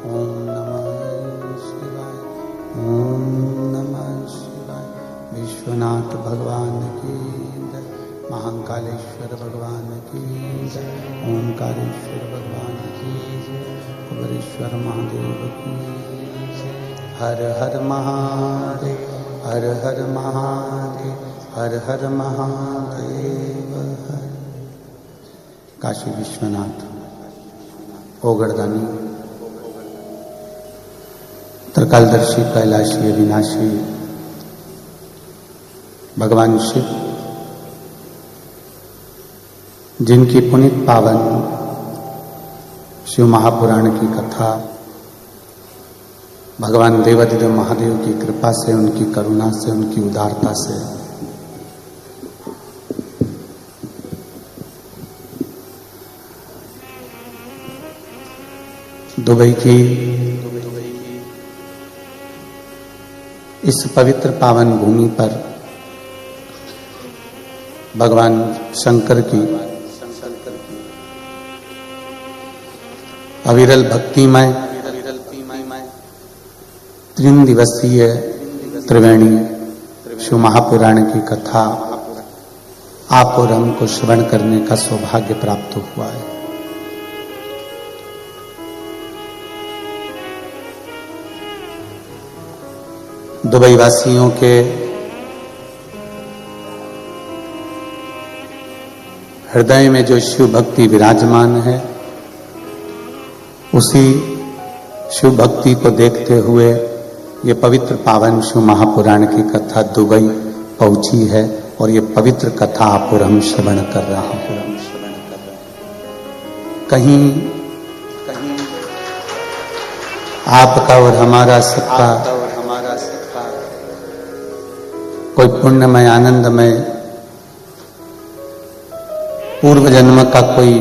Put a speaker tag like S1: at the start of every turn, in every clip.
S1: ओम नमः शिवाय। ओम नमः शिवाय। विश्वनाथ भगवान की जय। महाकालेश्वर भगवान की जय। ओंकारेश्वर भगवान की जय। कुबेरेश्वर महादेव की जय। हर हर महादेव, हर हर महादेव, हर हर महादेव। हर काशी विश्वनाथ ओगड़दानी त्रिकालदर्शी कैलाशी अविनाशी भगवान शिव, जिनकी पुनीत पावन शिव महापुराण की कथा भगवान देवाधिदेव महादेव की कृपा से, उनकी करुणा से, उनकी उदारता से दुबई की इस पवित्र पावन भूमि पर भगवान शंकर की अविरल भक्तिमय 3 दिवसीय त्रिवेणी शिव महापुराण की कथा आप और हमको श्रवण करने का सौभाग्य प्राप्त हुआ है। दुबई वासियों के हृदय में जो शिव भक्ति विराजमान है, उसी शिव भक्ति को देखते हुए ये पवित्र पावन शिव महापुराण की कथा दुबई पहुंची है और ये पवित्र कथा आप और हम श्रवण कर रहे हैं। कहीं आपका और हमारा सबका कोई पुण्यमय आनंदमय पूर्व जन्म का कोई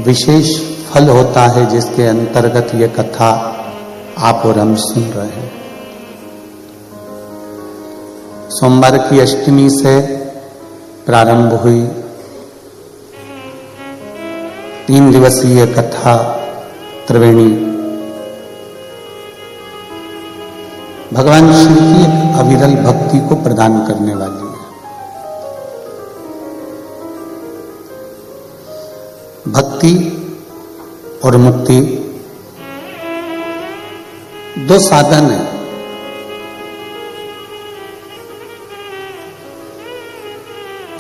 S1: विशेष फल होता है, जिसके अंतर्गत ये कथा आप और हम सुन रहे हैं। सोमवार की अष्टमी से प्रारंभ हुई 3 दिवसीय कथा त्रिवेणी भगवान शिव की एक अविरल भक्ति को प्रदान करने वाली है। भक्ति और मुक्ति 2 साधन है।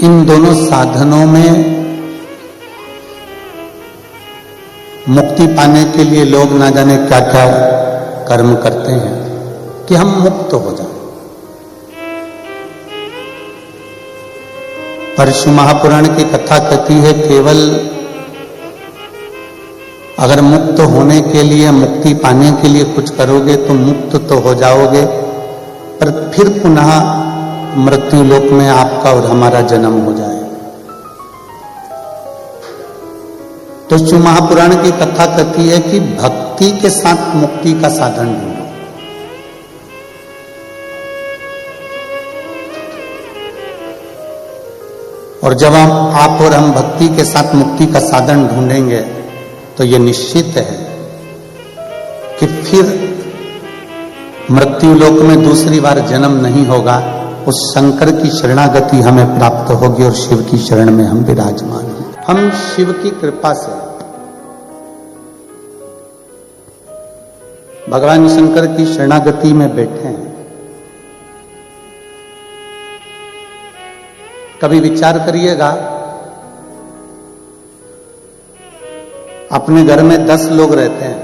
S1: इन दोनों साधनों में मुक्ति पाने के लिए लोग ना जाने क्या क्या कर्म करते हैं कि हम मुक्त हो जाएं। पर शिव महापुराण की कथा कहती है केवल अगर मुक्त होने के लिए, मुक्ति पाने के लिए कुछ करोगे तो मुक्त तो हो जाओगे, पर फिर पुनः मृत्यु लोक में आपका और हमारा जन्म हो जाए। तो शिव महापुराण की कथा कहती है कि भक्ति के साथ मुक्ति का साधन ढूंढो। और जब आप और हम भक्ति के साथ मुक्ति का साधन ढूंढेंगे तो ये निश्चित है कि फिर मृत्यु लोक में दूसरी बार जन्म नहीं होगा। उस शंकर की शरणागति हमें प्राप्त होगी और शिव की शरण में हम विराजमान हैं। हम शिव की कृपा से भगवान शंकर की शरणागति में बैठे हैं। कभी विचार करिएगा, अपने घर में 10 लोग रहते हैं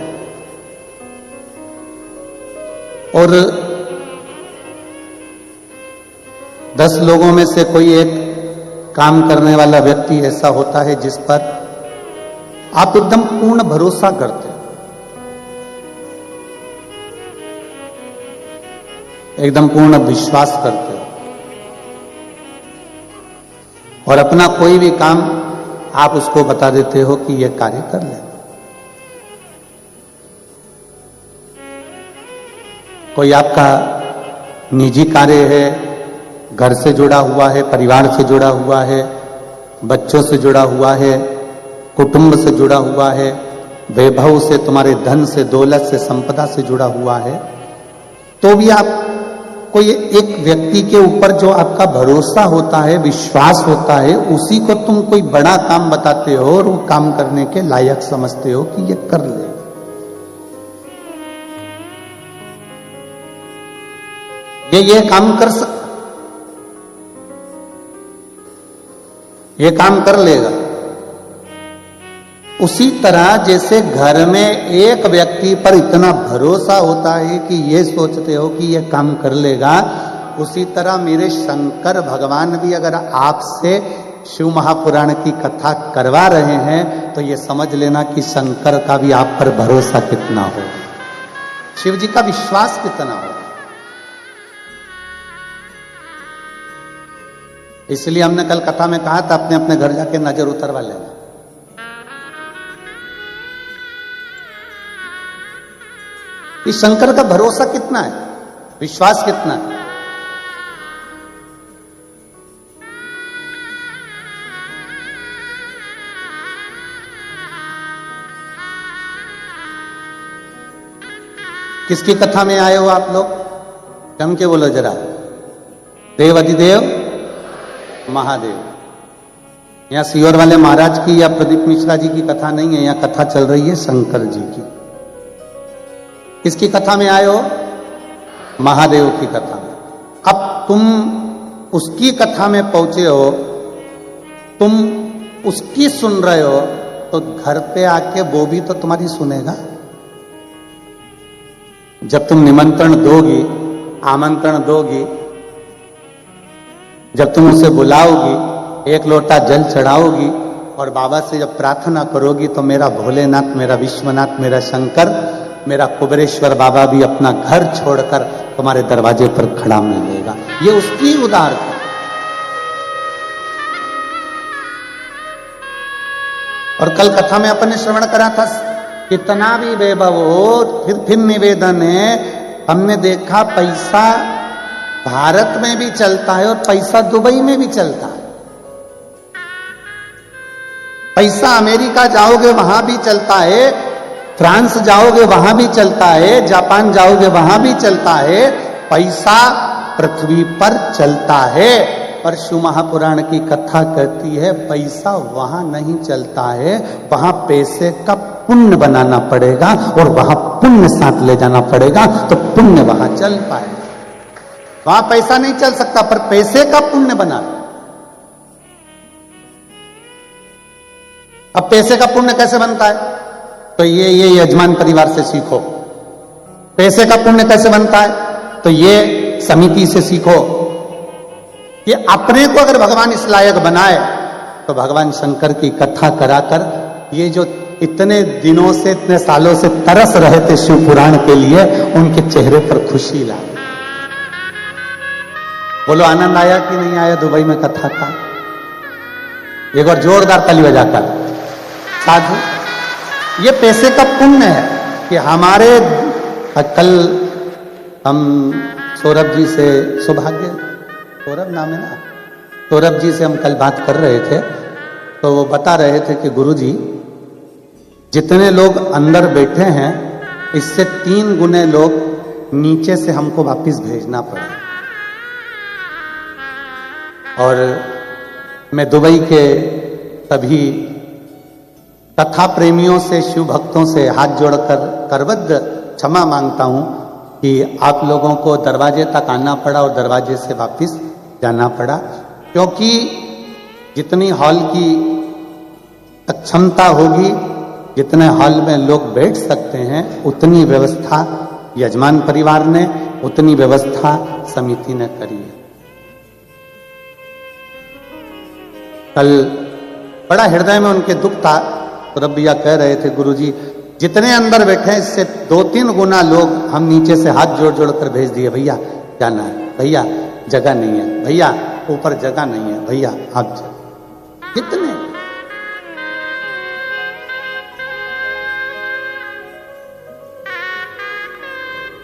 S1: और 10 लोगों में से कोई एक काम करने वाला व्यक्ति ऐसा होता है जिस पर आप एकदम पूर्ण भरोसा करते हैं, एकदम पूर्ण विश्वास करते हो और अपना कोई भी काम आप उसको बता देते हो कि यह कार्य कर ले। कोई आपका निजी कार्य है, घर से जुड़ा हुआ है, परिवार से जुड़ा हुआ है, बच्चों से जुड़ा हुआ है, कुटुंब से जुड़ा हुआ है, वैभव से, तुम्हारे धन से, दौलत से, संपदा से जुड़ा हुआ है, तो भी आप कोई एक व्यक्ति के ऊपर जो आपका भरोसा होता है, विश्वास होता है, उसी को तुम कोई बड़ा काम बताते हो और वो काम करने के लायक समझते हो कि ये कर ले। ये काम कर लेगा। उसी तरह जैसे घर में एक व्यक्ति पर इतना भरोसा होता है कि ये सोचते हो कि ये काम कर लेगा, उसी तरह मेरे शंकर भगवान भी अगर आपसे शिव महापुराण की कथा करवा रहे हैं तो ये समझ लेना कि शंकर का भी आप पर भरोसा कितना हो, शिव जी का विश्वास कितना हो। इसलिए हमने कल कथा में कहा था अपने अपने घर जाके नजर उतरवा लेना। इस शंकर का भरोसा कितना है, विश्वास कितना है। किसकी कथा में आए हो आप लोग? जम के बोलो जरा। देव अधिदेव महादेव। यहां सियोर वाले महाराज की या प्रदीप मिश्रा जी की कथा नहीं है, यहां कथा चल रही है शंकर जी की। किसकी कथा में आए हो? महादेव की कथा में। अब तुम उसकी कथा में पहुंचे हो, तुम उसकी सुन रहे हो, तो घर पे आके वो भी तो तुम्हारी सुनेगा। जब तुम निमंत्रण दोगी, आमंत्रण दोगी, जब तुम उसे बुलाओगी, एक लोटा जल चढ़ाओगी और बाबा से जब प्रार्थना करोगी तो मेरा भोलेनाथ, मेरा विश्वनाथ, मेरा शंकर, मेरा कुबेरेश्वर बाबा भी अपना घर छोड़कर तुम्हारे दरवाजे पर खड़ा मिलेगा। ये उसकी उदारता। और कल कथा में अपन ने श्रवण करा था, कितना भी वैभव हो, फिर निवेदन है, हमने देखा पैसा भारत में भी चलता है और पैसा दुबई में भी चलता है। पैसा अमेरिका जाओगे वहां भी चलता है, फ्रांस जाओगे वहां भी चलता है, जापान जाओगे वहां भी चलता है। पैसा पृथ्वी पर चलता है। और शिव महापुराण की कथा कहती है पैसा वहां नहीं चलता है, वहां पैसे का पुण्य बनाना पड़ेगा और वहां पुण्य साथ ले जाना पड़ेगा तो पुण्य वहां चल पाए। वहां पैसा नहीं चल सकता पर पैसे का पुण्य बना। अब पैसे का पुण्य कैसे बनता है? तो ये यजमान परिवार से सीखो। पैसे का पुण्य कैसे बनता है? तो ये समिति से सीखो। ये अपने को अगर भगवान इस लायक बनाए तो भगवान शंकर की कथा कराकर ये जो इतने दिनों से, इतने सालों से तरस रहे थे शिव पुराण के लिए, उनके चेहरे पर खुशी ला। बोलो आनंद आया कि नहीं आया दुबई में कथा का? एक और जोरदार ताली बजाकर। साधु, ये पैसे का पुण्य है कि हमारे कल हम सौरभ जी से, सौभाग्य सौरभ नाम है ना, सौरभ जी से हम कल बात कर रहे थे तो वो बता रहे थे कि गुरुजी जितने लोग अंदर बैठे हैं इससे 3 गुने लोग नीचे से हमको वापस भेजना पड़े। और मैं दुबई के सभी कथा प्रेमियों से, शिव भक्तों से हाथ जोड़कर करबद्ध क्षमा मांगता हूं कि आप लोगों को दरवाजे तक आना पड़ा और दरवाजे से वापस जाना पड़ा, क्योंकि जितनी हॉल की क्षमता होगी, जितने हॉल में लोग बैठ सकते हैं, उतनी व्यवस्था यजमान परिवार ने, उतनी व्यवस्था समिति ने करी है। कल बड़ा हृदय में उनके दुख था। सौरभ भैया कह रहे थे गुरुजी जितने अंदर बैठे हैं इससे 2-3 गुना लोग हम नीचे से हाथ जोड़ जोड़ कर भेज दिए, भैया जाना है, भैया जगह नहीं है, भैया ऊपर जगह नहीं है, भैया आप कितने।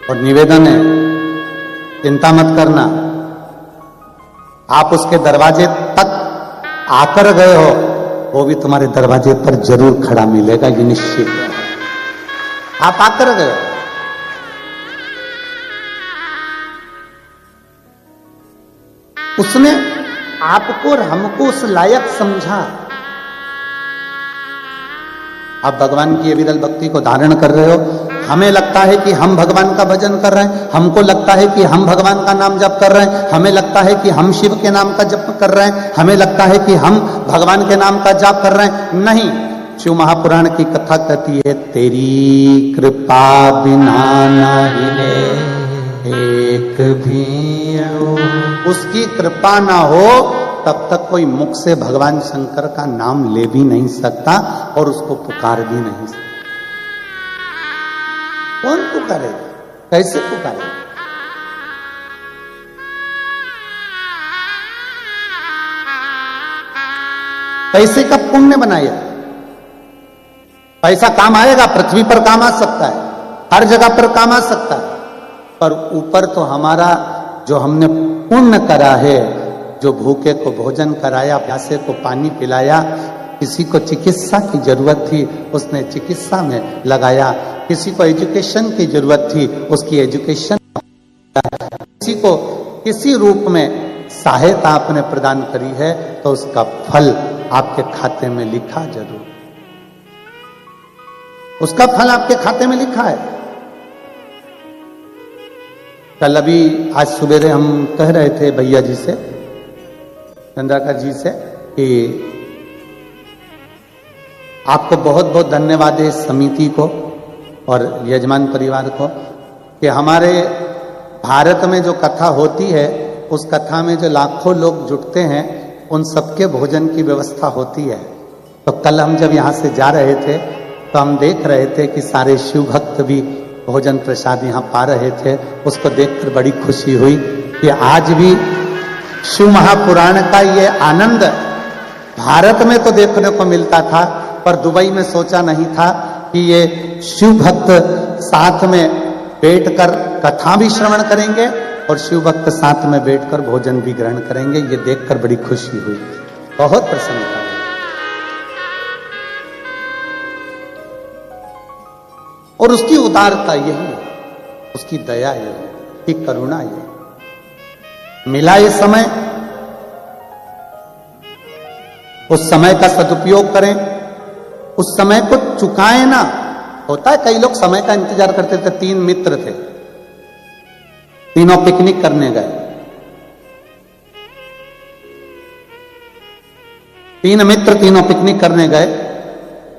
S1: और निवेदन है, चिंता मत करना, आप उसके दरवाजे तक आकर गए हो, वो भी तुम्हारे दरवाजे पर जरूर खड़ा मिलेगा, ये निश्चित है। आप आकर गए। उसने आपको और हमको उस लायक समझा। आप भगवान की विरल भक्ति को धारण कर रहे हो, हमें लगता है कि हम भगवान का भजन कर रहे हैं, हमको लगता है कि हम भगवान का नाम जप कर रहे हैं, हमें लगता है कि हम शिव के नाम का जप कर रहे हैं, हमें लगता है कि हम भगवान के नाम का जाप कर रहे हैं। नहीं, शिव महापुराण की कथा कहती है, तेरी कृपा बिना नहीं एक भी, उसकी कृपा ना हो तब तक कोई मुख से भगवान शंकर का नाम ले भी नहीं सकता और उसको पुकार भी नहीं सकता। कौन पुकारेगा, कैसे पुकारेगा? पैसे का पुण्य बनाएगा, पैसा काम आएगा, पृथ्वी पर काम आ सकता है, हर जगह पर काम आ सकता है, पर ऊपर तो हमारा जो हमने पुण्य करा है, जो भूखे को भोजन कराया, प्यासे को पानी पिलाया, किसी को चिकित्सा की जरूरत थी उसने चिकित्सा में लगाया, किसी को एजुकेशन की जरूरत थी उसकी एजुकेशन, किसी को किसी रूप में सहायता आपने प्रदान करी है तो उसका फल आपके खाते में लिखा जरूर, उसका फल आपके खाते में लिखा है। कल अभी आज सवेरे हम कह रहे थे भैया जी से, चंद्राकर जी से, कि आपको बहुत बहुत धन्यवाद है इस समिति को और यजमान परिवार को कि हमारे भारत में जो कथा होती है उस कथा में जो लाखों लोग जुटते हैं उन सबके भोजन की व्यवस्था होती है। तो कल हम जब यहाँ से जा रहे थे तो हम देख रहे थे कि सारे शिव भक्त भी भोजन प्रसाद यहाँ पा रहे थे। उसको देखकर बड़ी खुशी हुई कि आज भी शिव महापुराण का ये आनंद भारत में तो देखने को मिलता था, पर दुबई में सोचा नहीं था कि ये शिव भक्त साथ में बैठकर कथा भी श्रवण करेंगे और शिव भक्त साथ में बैठकर भोजन भी ग्रहण करेंगे। ये देखकर बड़ी खुशी हुई, बहुत प्रसन्नता हुई। और उसकी उदारता यही है, उसकी दया यही है, उसकी करुणा यही है। मिला ये समय, उस समय का सदुपयोग करें, उस समय को चुकाएं ना। होता है कई लोग समय का इंतजार करते थे। 3 मित्र थे, तीनों पिकनिक करने गए। 3 मित्र तीनों पिकनिक करने गए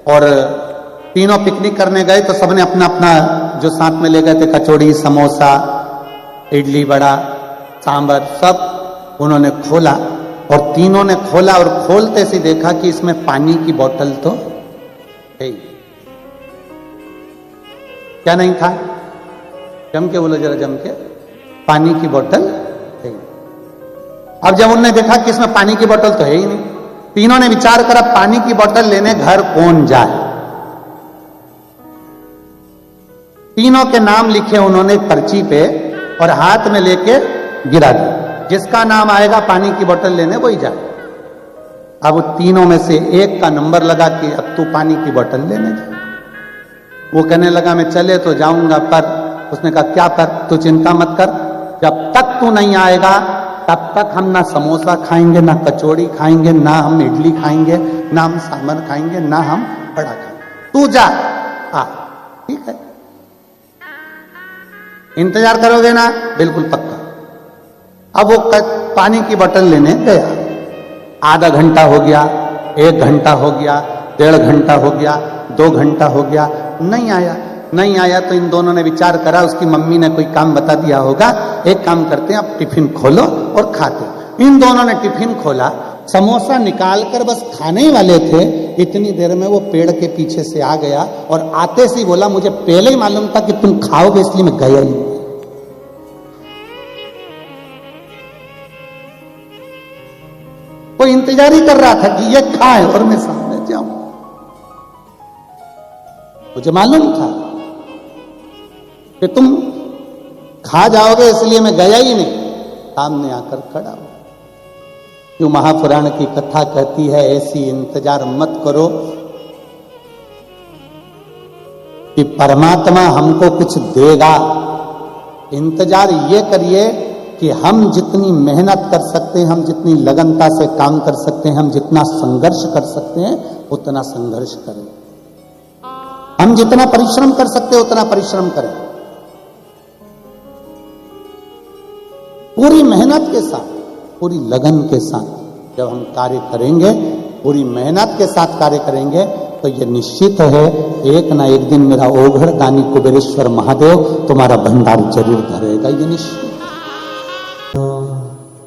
S1: और तीनों पिकनिक करने गए तो सबने अपना अपना जो साथ में ले गए थे, कचौड़ी, समोसा, इडली, वड़ा, सांबर, सब उन्होंने खोला और तीनों ने खोला और खोलते से देखा कि इसमें पानी की बोतल तो है। क्या नहीं था? जम के बोलो जरा, जम के। पानी की बोतल है। अब जब उन्होंने देखा कि इसमें पानी की बोतल तो है ही नहीं, तीनों ने विचार करा पानी की बोतल लेने घर कौन जाए। तीनों के नाम लिखे उन्होंने पर्ची पे और हाथ में लेके गिरा दिया, जिसका नाम आएगा पानी की बोतल लेने वही जाए। अब तीनों में से एक का नंबर लगा कि अब तू पानी की बोतल लेने जा। वो कहने लगा मैं चले तो जाऊंगा, पर उसने कहा क्या पर? तू चिंता मत कर, जब तक तू नहीं आएगा तब तक हम ना समोसा खाएंगे, ना कचौड़ी खाएंगे, ना हम इडली खाएंगे, ना हम सांभर खाएंगे, ना हम बड़ा खाएंगे। तू जा, आ। ठीक है, इंतजार करोगे ना? बिल्कुल पक्का। अब वो पानी की बोतल लेने गया। आधा घंटा हो गया, 1 घंटा हो गया, 1.5 घंटा हो गया, 2 घंटा हो गया, नहीं आया। नहीं आया तो इन दोनों ने विचार करा, उसकी मम्मी ने कोई काम बता दिया होगा, एक काम करते हैं आप टिफिन खोलो और खाते। इन दोनों ने टिफिन खोला, समोसा निकालकर बस खाने ही वाले थे, इतनी देर में वो पेड़ के पीछे से आ गया और आते से ही बोला मुझे पहले ही मालूम था कि तुम खाओगे इसलिए मैं गया ही। वो इंतजार ही कर रहा था कि ये खाए और मैं सामने जाऊं। मुझे मालूम था कि तुम खा जाओगे इसलिए मैं गया ही नहीं, सामने आकर खड़ा हो। क्यों महापुराण की कथा कहती है ऐसी इंतजार मत करो कि परमात्मा हमको कुछ देगा। इंतजार ये करिए कि हम जितनी मेहनत कर सकते हैं, हम जितनी लगनता से काम कर सकते हैं, हम जितना संघर्ष कर सकते हैं उतना संघर्ष करें। हम जितना परिश्रम कर सकते हैं उतना परिश्रम करें। पूरी मेहनत के साथ, पूरी लगन के साथ जब हम कार्य करेंगे, पूरी मेहनत के साथ कार्य करेंगे, तो ये निश्चित है एक ना एक दिन मेरा ओघड़ दानी कुबेरेश्वर महादेव तुम्हारा भंडार जरूर भरेगा। ये निश्चित।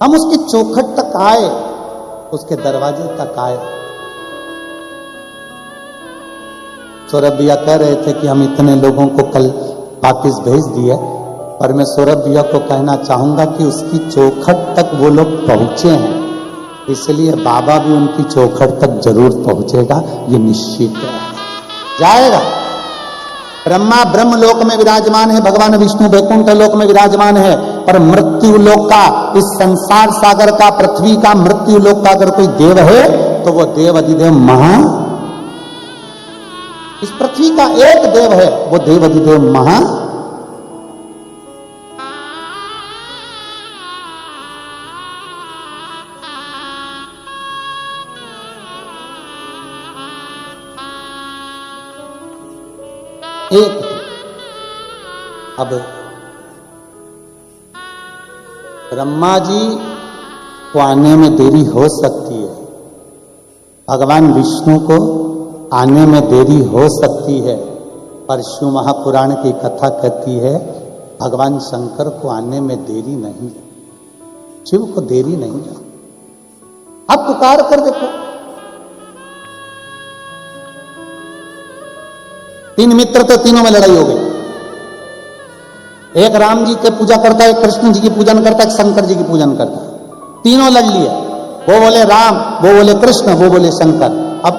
S1: हम उसकी चौखट तक आए, उसके दरवाजे तक आए। सौरभ भैया कह रहे थे कि हम इतने लोगों को कल वापिस भेज दिए, पर मैं सौरभ भैया को कहना चाहूंगा कि उसकी चौखट तक वो लोग पहुंचे हैं, इसलिए बाबा भी उनकी चौखट तक जरूर पहुंचेगा। ये निश्चित है, जाएगा। ब्रह्मा ब्रह्म लोक में विराजमान है, भगवान विष्णु वैकुंठ लोक में विराजमान है, पर मृत्यु लोक का, इस संसार सागर का, पृथ्वी का, मृत्यु लोक का अगर कोई देव है तो वो देव अधिदेव महा, इस पृथ्वी का एक देव है, वो देव अधिदेव महा। एक अब ब्रह्मा जी को आने में देरी हो सकती है, भगवान विष्णु को आने में देरी हो सकती है, पर शिव महापुराण की कथा कहती है भगवान शंकर को आने में देरी नहीं, शिव को देरी नहीं है। अब पुकार कर देखो, तीन मित्र थे, तीनों में लड़ाई हो गई। एक राम जी के पूजा करता है, एक कृष्ण जी की पूजन करता है, एक शंकर जी की पूजन करता है। तीनों लड़ लिए, वो बोले राम, वो बोले कृष्ण, वो बोले शंकर। अब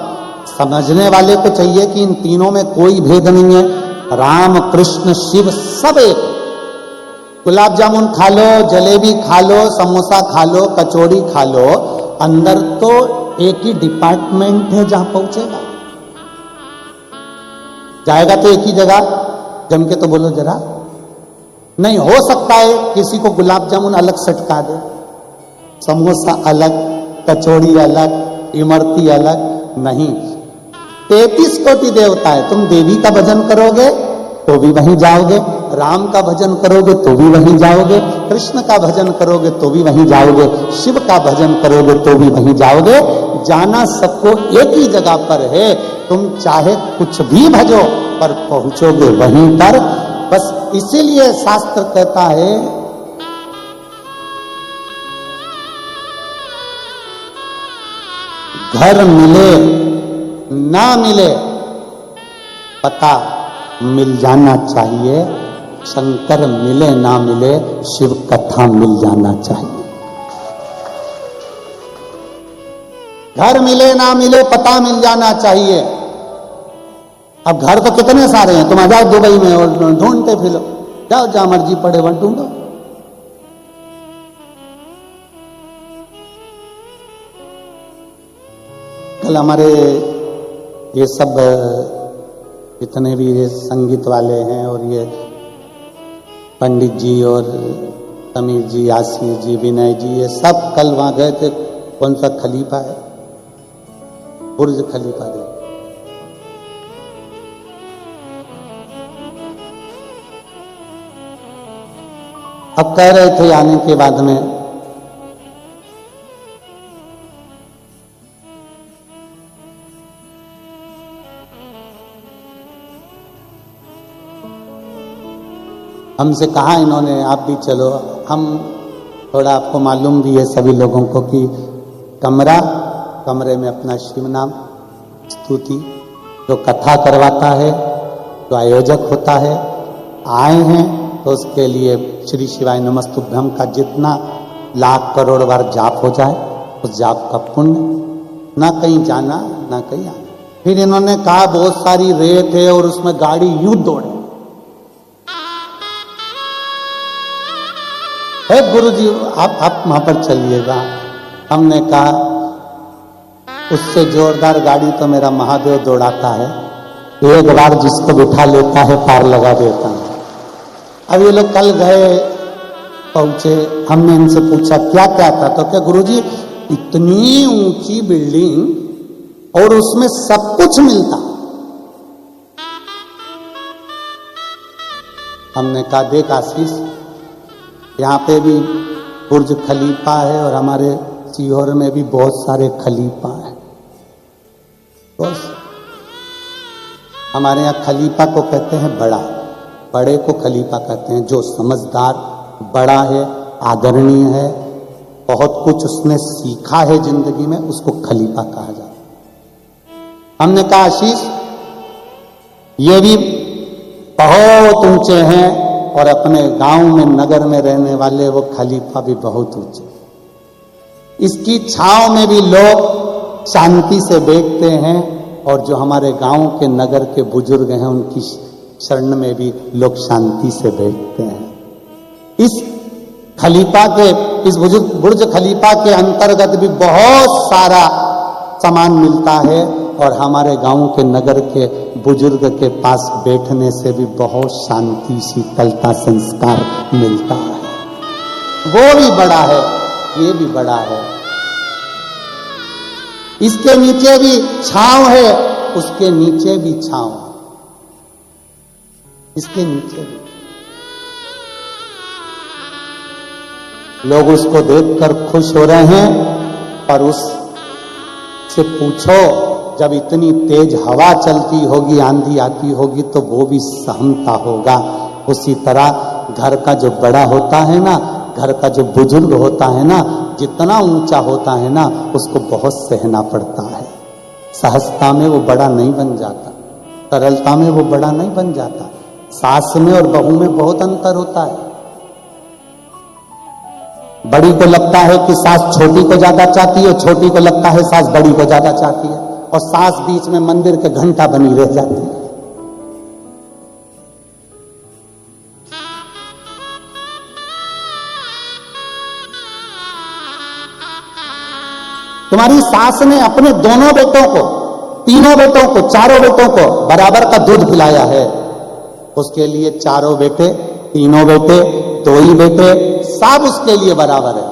S1: समझने वाले को चाहिए कि इन तीनों में कोई भेद नहीं है, राम कृष्ण शिव सब एक। गुलाब जामुन खा लो, जलेबी खा लो, समोसा खा लो, कचौड़ी खा लो, अंदर तो एक ही डिपार्टमेंट है जहां पहुंचेगा। जाएगा तो एक ही जगह, जम के तो बोलो जरा। नहीं हो सकता है किसी को गुलाब जामुन अलग सटका दे, समोसा अलग, कचौड़ी अलग, इमरती अलग, नहीं। 33 कोटि देवता है, तुम देवी का भजन करोगे तो भी वहीं जाओगे, राम का भजन करोगे तो भी वहीं जाओगे, कृष्ण का भजन करोगे तो भी वहीं जाओगे, शिव का भजन करोगे तो भी वहीं जाओगे। जाना सबको एक ही जगह पर है, तुम चाहे कुछ भी भजो पर पहुंचोगे वहीं पर। बस इसीलिए शास्त्र कहता है घर मिले ना मिले पता मिल जाना चाहिए, शंकर मिले ना मिले शिव कथा मिल जाना चाहिए। घर मिले ना मिले पता मिल जाना चाहिए। अब घर तो कितने सारे हैं, तुम आ जाओ दुबई में और ढूंढते फिरो, जाओ जहां मर्जी पड़े वहां ढूंढो। कल हमारे ये सब जितने भी ये संगीत वाले हैं और ये पंडित जी और समीर जी, आशीष जी, विनय जी, ये सब कल वहां गए थे। कौन सा खलीफा है, बुर्ज खलीफा दे, अब कह रहे थे आने के बाद में हमसे कहा इन्होंने आप भी चलो। हम थोड़ा आपको मालूम भी है सभी लोगों को कि कमरे में अपना शिव नाम स्तुति जो कथा करवाता है, जो आयोजक होता है, आए हैं तो उसके लिए श्री शिवाय नमस्तुभ्यम का जितना लाख करोड़ बार जाप हो जाए उस जाप का पुण्य। ना कहीं जाना ना कहीं आना। फिर इन्होंने कहा बहुत सारी रेत है और उसमें गाड़ी यूं दौड़े। गुरु जी आप वहां पर चलिएगा। हमने कहा उससे जोरदार गाड़ी तो मेरा महादेव दौड़ाता है, एक बार जिसको बिठा लेता है पार लगा देता है। अब ये लोग कल गए, पहुंचे, हमने इनसे पूछा क्या क्या था, तो क्या गुरुजी इतनी ऊंची बिल्डिंग और उसमें सब कुछ मिलता। हमने कहा देख आशीष, यहाँ पे भी बुर्ज खलीफा है और हमारे सीहोर में भी बहुत सारे खलीफा हैं। बस हमारे यहाँ खलीफा को कहते हैं बड़ा, बड़े को खलीफा कहते हैं। जो समझदार बड़ा है, आदरणीय है, बहुत कुछ उसने सीखा है जिंदगी में, उसको खलीफा कहा जाता है। हमने कहा आशीष ये भी बहुत ऊंचे हैं और अपने गांव में नगर में रहने वाले वो खलीफा भी बहुत ऊंचे। इसकी छांव में भी लोग शांति से बैठते हैं और जो हमारे गांव के नगर के बुजुर्ग हैं उनकी शरण में भी लोग शांति से बैठते हैं। इस खलीफा के, इस बुर्ज खलीफा के अंतर्गत भी बहुत सारा सामान मिलता है और हमारे गांव के नगर के बुजुर्ग के पास बैठने से भी बहुत शांति, शीतलता, संस्कार मिलता है। वो भी बड़ा है, ये भी बड़ा है। इसके नीचे भी छांव है, उसके नीचे भी छांव, इसके नीचे भी। लोग उसको देखकर खुश हो रहे हैं, पर उससे पूछो जब इतनी तेज हवा चलती होगी, आंधी आती होगी, तो वो भी सहमता होगा। उसी तरह घर का जो बड़ा होता है ना, घर का जो बुजुर्ग होता है ना, जितना ऊंचा होता है ना, उसको बहुत सहना पड़ता है। सहजता में वो बड़ा नहीं बन जाता, सरलता में वो बड़ा नहीं बन जाता। सास में और बहू में बहुत अंतर होता है। बड़ी को लगता है कि सास छोटी को ज्यादा चाहती है, छोटी को लगता है सास बड़ी को ज्यादा चाहती है, और सास बीच में मंदिर के घंटा बनी रह जाती है। तुम्हारी सास ने अपने दोनों बेटों को, तीनों बेटों को, चारों बेटों को बराबर का दूध पिलाया है। उसके लिए चारों बेटे, तीनों बेटे, दो ही बेटे, सब उसके लिए बराबर है।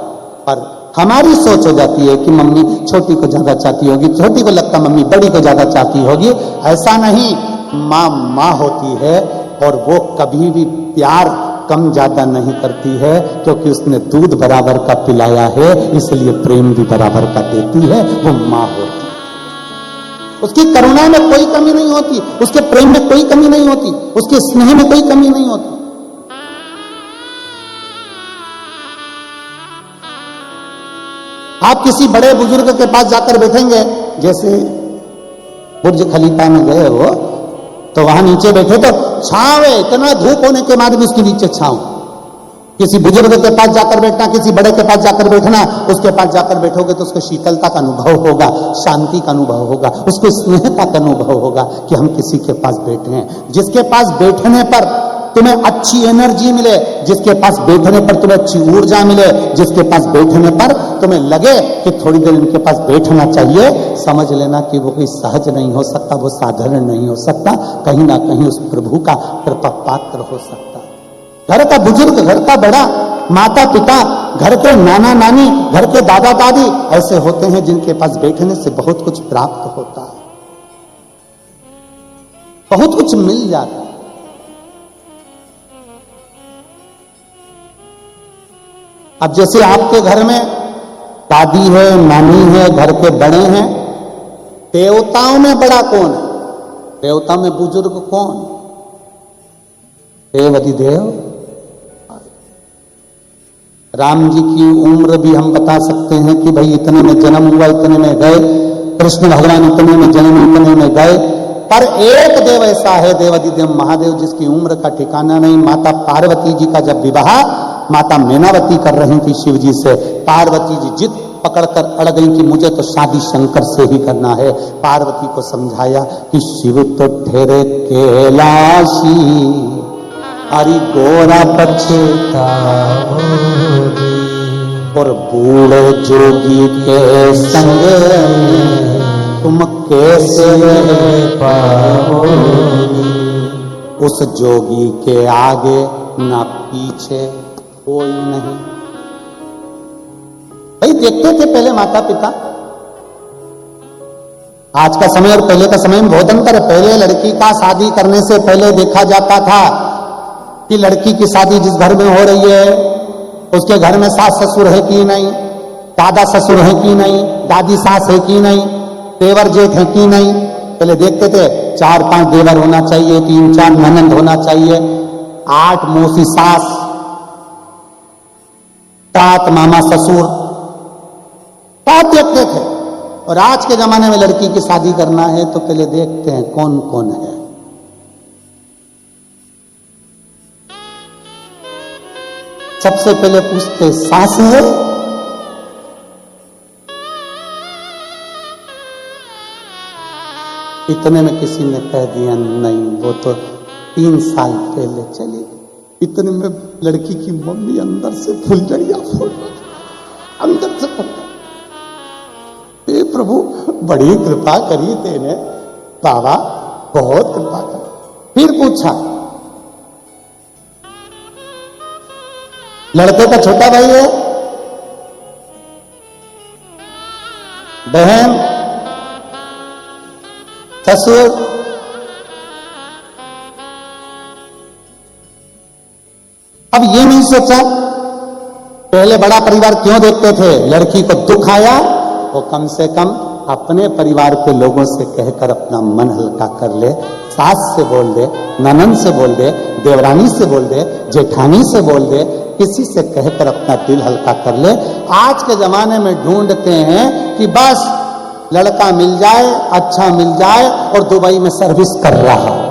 S1: पर हमारी सोच हो जाती है कि मम्मी छोटी को ज्यादा चाहती होगी, छोटी को लगता मम्मी बड़ी को ज्यादा चाहती होगी। ऐसा नहीं, माँ माँ होती है और वो कभी भी प्यार कम ज्यादा नहीं करती है, क्योंकि उसने दूध बराबर का पिलाया है, इसलिए प्रेम भी बराबर का देती है। वो माँ होती है, उसकी करुणा में कोई कमी नहीं होती, उसके प्रेम में कोई कमी नहीं होती, उसके स्नेह में कोई कमी नहीं होती। आप किसी बड़े बुजुर्ग के पास जाकर बैठेंगे, जैसे बुर्ज खलीफा में गए वो, तो वहां नीचे बैठे तो छांव है, इतना धूप होने के बाद भी उसके नीचे छांव। किसी बुजुर्ग के पास जाकर बैठना, किसी बड़े के पास जाकर बैठना, उसके पास जाकर बैठोगे तो उसको शीतलता का अनुभव होगा, शांति का अनुभव होगा, उसको स्नेहता का अनुभव होगा कि हम किसी के पास बैठे हैं। जिसके पास बैठने पर तुम्हें अच्छी एनर्जी मिले, जिसके पास बैठने पर तुम्हें अच्छी ऊर्जा मिले, जिसके पास बैठने पर तुम्हें लगे कि थोड़ी देर इनके पास बैठना चाहिए, समझ लेना कि वो कोई सहज नहीं हो सकता, वो साधारण नहीं हो सकता, कहीं ना कहीं उस प्रभु का कृपा पात्र हो सकता है। घर का बुजुर्ग, घर का बड़ा, माता पिता, घर के नाना नानी, घर के दादा दादी ऐसे होते हैं जिनके पास बैठने से बहुत कुछ प्राप्त होता है, बहुत कुछ मिल जाता है। अब जैसे आपके घर में दादी है, नानी है, घर के बड़े हैं, देवताओं में बड़ा कौन है? देवताओं में बुजुर्ग कौन? देवाधिदेव। राम जी की उम्र भी हम बता सकते हैं कि भाई इतने में जन्म हुआ, इतने में गए। कृष्ण भगवान इतने में जन्म, इतने में गए। पर एक देव ऐसा है, देवाधिदेव महादेव, जिसकी उम्र का ठिकाना नहीं। माता पार्वती जी का जब विवाह माता मैनावती कर रही थी शिव जी से, पार्वती जी जिद पकड़कर अड़ गई कि मुझे तो शादी शंकर से ही करना है। पार्वती को समझाया कि शिव तो ठहरे कैलाशी, हरि गोरा पछताओगे, और बूढ़े जोगी के संग तुम कैसे रह पाओगी। उस जोगी के आगे ना पीछे कोई नहीं। भाई देखते थे पहले माता पिता, आज का समय और पहले का समय में बहुत अंतर है। पहले लड़की का शादी करने से पहले देखा जाता था कि लड़की की शादी जिस घर में हो रही है उसके घर में सास ससुर है कि नहीं, दादा ससुर है कि नहीं, दादी सास है कि नहीं, देवर जेठ है कि नहीं। पहले देखते थे 4-5 देवर होना चाहिए, 3-4 ननंद होना चाहिए, 8 मौसी सास, 7 मामा ससुर, सब देखते थे। और आज के जमाने में लड़की की शादी करना है तो पहले देखते हैं कौन कौन है। सबसे पहले पूछते सास है, इतने में किसी ने कह दिया नहीं वो तो 3 साल पहले चली गई। इतने में लड़की की मम्मी अंदर से फुलझड़ियां फूल अंदर से फूल। हे प्रभु बड़ी कृपा करी तेने बाबा, बहुत कृपा करी। फिर पूछा लड़के का छोटा भाई है, बहन, ससुर, अब ये नहीं सोचा पहले बड़ा परिवार क्यों देखते थे। लड़की को दुख आया वो कम से कम अपने परिवार के लोगों से कहकर अपना मन हल्का कर ले। सास से बोल दे, ननंद से बोल दे, देवरानी से बोल दे, जेठानी से बोल दे, किसी से कहकर अपना दिल हल्का कर ले। आज के जमाने में ढूंढते हैं कि बस लड़का मिल जाए, अच्छा मिल जाए और दुबई में सर्विस कर रहा हो।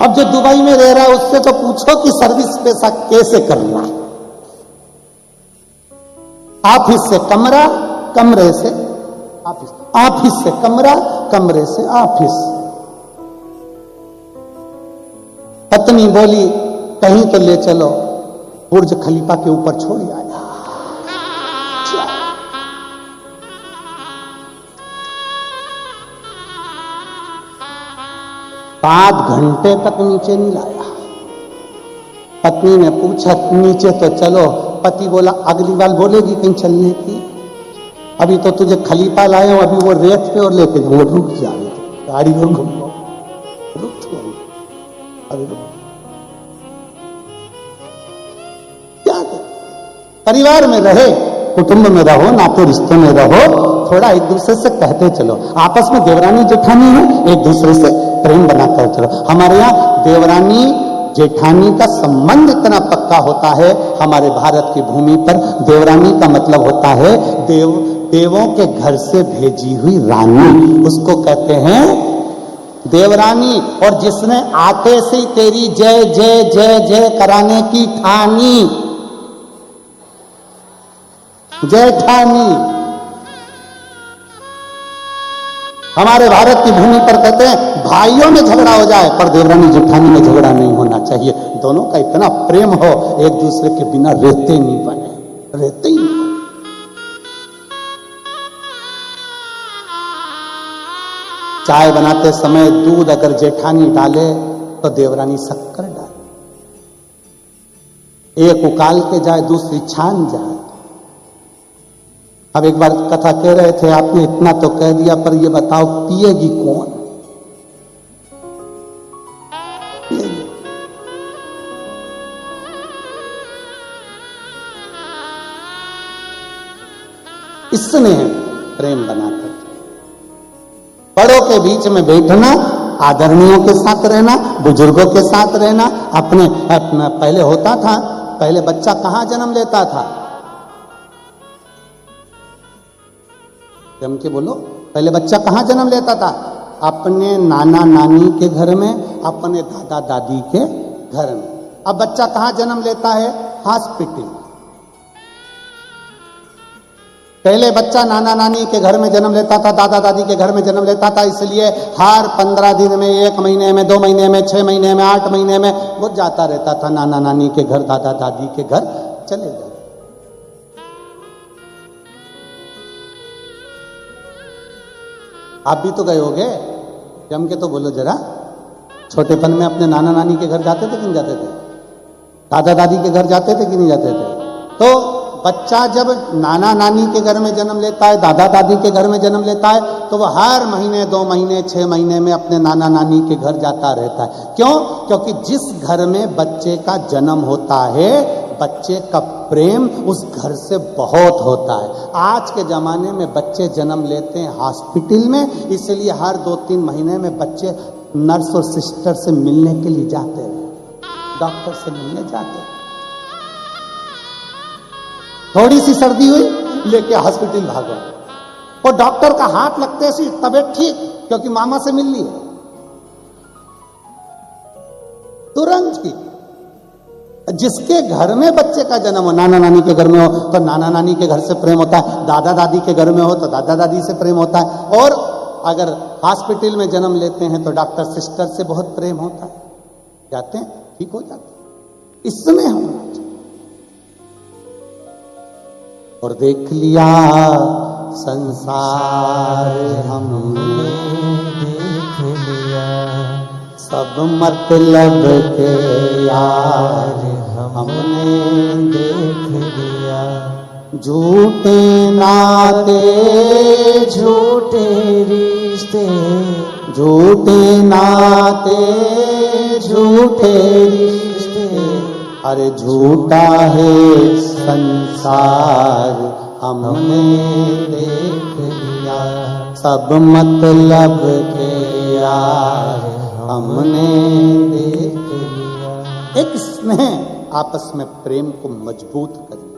S1: अब जो दुबई में रह रहा है उससे तो पूछो कि सर्विस पैसा कैसे करना है। ऑफिस से कमरा, कमरे से ऑफिस, ऑफिस से कमरा, कमरे से ऑफिस। पत्नी बोली कहीं तो ले चलो, बुर्ज खलीफा के ऊपर छोड़ आया। 5 घंटे तक नीचे नहीं लाया। पत्नी ने पूछा नीचे तो चलो, पति बोला अगली बार बोलेगी कहीं चलने की, अभी तो तुझे खलीफा लाए हो, अभी वो रेत पे और लेके वो रुक जाए, गाड़ी को घूमो, रुक जाए, अभी रुक। क्या परिवार में रहे, कुटुंब में रहो, नाते रिश्ते में रहो, थोड़ा एक दूसरे से कहते चलो। आपस में देवरानी जेठानी है, एक दूसरे से प्रेम बनाकर चलो। हमारे यहाँ देवरानी जेठानी का संबंध इतना पक्का होता है। हमारे भारत की भूमि पर देवरानी का मतलब होता है देवों के घर से भेजी हुई रानी, उसको कहते हैं देवरानी। और जिसने आते से तेरी जय जय जय जय कराने की ठानी, जेठानी। हमारे भारत की भूमि पर कहते हैं भाइयों में झगड़ा हो जाए पर देवरानी जेठानी में झगड़ा नहीं होना चाहिए। दोनों का इतना प्रेम हो, एक दूसरे के बिना रहते नहीं बने, रहते ही नहीं। चाय बनाते समय दूध अगर जेठानी डाले तो देवरानी शक्कर डाले, एक उकाल के जाए दूसरी छान जाए। अब एक बार कथा कह रहे थे, आपने इतना तो कह दिया पर ये बताओ पिएगी कौन? पिएगी। इसने प्रेम बनाकर बड़ों के बीच में बैठना, आदरणीयों के साथ रहना, बुजुर्गों के साथ रहना। अपने पहले होता था, पहले बच्चा कहाँ जन्म लेता था? जम के बोलो, पहले बच्चा कहाँ जन्म लेता था? अपने नाना नानी के घर में, अपने दादा दादी के घर में। अब बच्चा कहाँ जन्म लेता है? हॉस्पिटल। पहले बच्चा नाना नानी के घर में जन्म लेता था, दादा दादी के घर में जन्म लेता था, इसलिए हर 15 दिन में, 1 महीने में, 2 महीने में, 6 महीने में, 8 महीने में वो जाता रहता था नाना नानी के घर, दादा दादी के घर चले जाते। आप भी तो गए होगे, जम के तो बोलो जरा, छोटेपन में अपने नाना नानी के घर जाते थे कि नहीं जाते थे? दादा दादी के घर जाते थे कि नहीं जाते थे? तो बच्चा जब नाना नानी के घर में जन्म लेता है, दादा दादी के घर में जन्म लेता है, तो वह हर महीने, 2 महीने, 6 महीने में अपने नाना नानी के घर जाता रहता है। क्यों? क्योंकि जिस घर में बच्चे का जन्म होता है, बच्चे का प्रेम उस घर से बहुत होता है। आज के जमाने में बच्चे जन्म लेते हैं हॉस्पिटल में, इसलिए हर 2-3 महीने में बच्चे नर्स और सिस्टर से मिलने के लिए जाते हैं, डॉक्टर से मिलने जाते हैं। थोड़ी सी सर्दी हुई, लेके हॉस्पिटल भागो, और डॉक्टर का हाथ लगते सी तबीयत ठीक, क्योंकि मामा से मिल ली है तुरंत ही। जिसके घर में बच्चे का जन्म हो, नाना नानी के घर में हो तो नाना नानी के घर से प्रेम होता है, दादा दादी के घर में हो तो दादा दादी से प्रेम होता है, और अगर हॉस्पिटल में जन्म लेते हैं तो डॉक्टर सिस्टर से बहुत प्रेम होता है, जाते हैं ठीक हो जाते हैं। इसमें होना चाहिए। और देख लिया संसार हमने, देख लिया सब मतलब के यार हमने देख लिया। झूठे नाते, झूठे रिश्ते, झूठे नाते, झूठे रिश्ते, अरे झूठा है संसार हमने देख लिया। सब मतलब के यार हमने देख लिया। एक स्नेह आपस में प्रेम को मजबूत कर